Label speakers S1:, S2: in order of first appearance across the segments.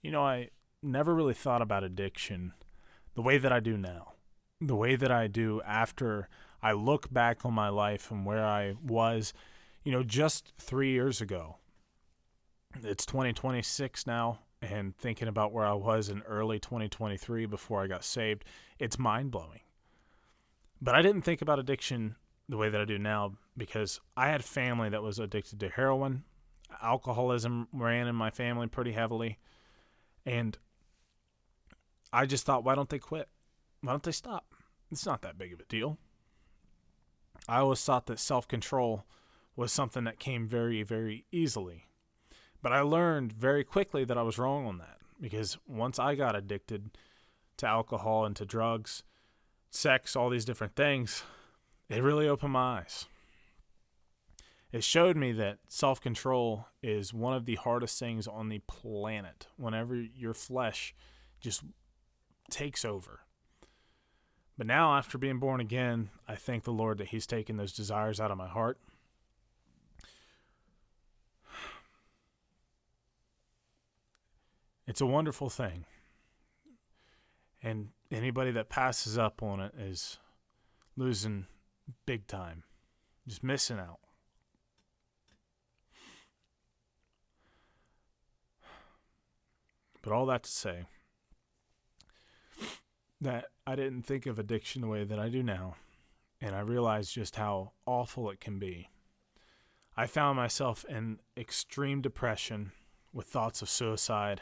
S1: I never really thought about addiction the way that I do now. The way that I do after I look back on my life and where I was, just 3 years ago. It's 2026 now, and thinking about where I was in early 2023 before I got saved, it's mind blowing. But I didn't think about addiction the way that I do now because I had family that was addicted to heroin. Alcoholism ran in my family pretty heavily. And I just thought, why don't they quit? Why don't they stop? It's not that big of a deal. I always thought that self control was something that came very, very easily. But I learned very quickly that I was wrong on that because once I got addicted to alcohol and to drugs, sex, all these different things, it really opened my eyes. It showed me that self control is one of the hardest things on the planet whenever your flesh just takes over. But now, after being born again, I thank the Lord that He's taken those desires out of my heart. It's a wonderful thing. And anybody that passes up on it is losing big time, just missing out. But all that to say that I didn't think of addiction the way that I do now, and I realized just how awful it can be. I found myself in extreme depression with thoughts of suicide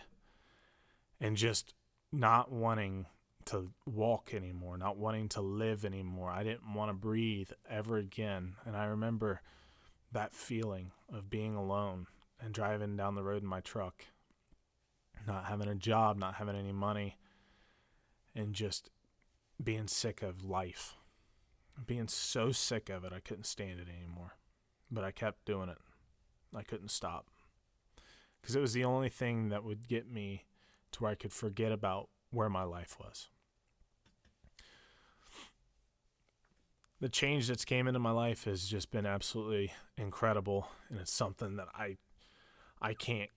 S1: and just not wanting to walk anymore, not wanting to live anymore. I didn't want to breathe ever again. And I remember that feeling of being alone and driving down the road in my truck, not having a job, not having any money, and just being sick of life. Being so sick of it, I couldn't stand it anymore. But I kept doing it. I couldn't stop. Because it was the only thing that would get me to where I could forget about where my life was. The change that's came into my life has just been absolutely incredible. And it's something that I can't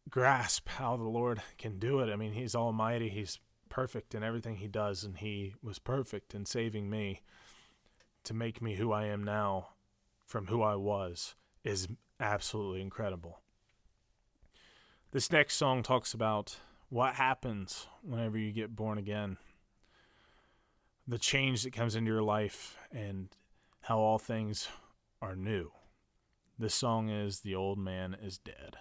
S1: grasp how the Lord can do it. I mean, He's almighty. He's perfect in everything He does. And He was perfect in saving me to make me who I am now from who I was is absolutely incredible. This next song talks about what happens whenever you get born again, the change that comes into your life, and how all things are new. This song is "The Old Man is Dead."